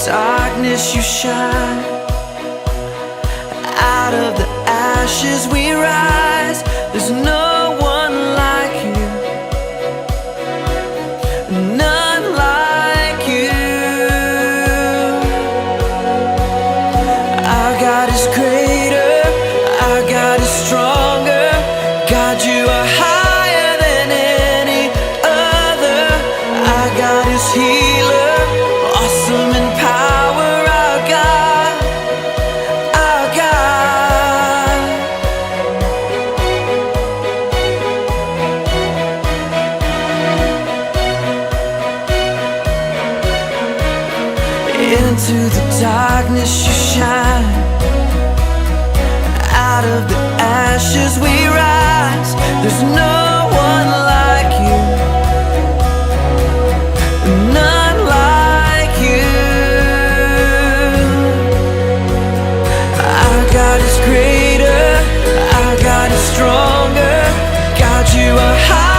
darkness you shine. Out of the ashes we rise. There's no one like you, none like you. Our God is greater, our God is stronger. God, you are higher than any other. Our God is healer, awesome in power. Our God, our God. Into the darkness you shine. Out of the ashes we rise. There's no one like you, none like you. Our God is greater, our God is stronger. God, you are high.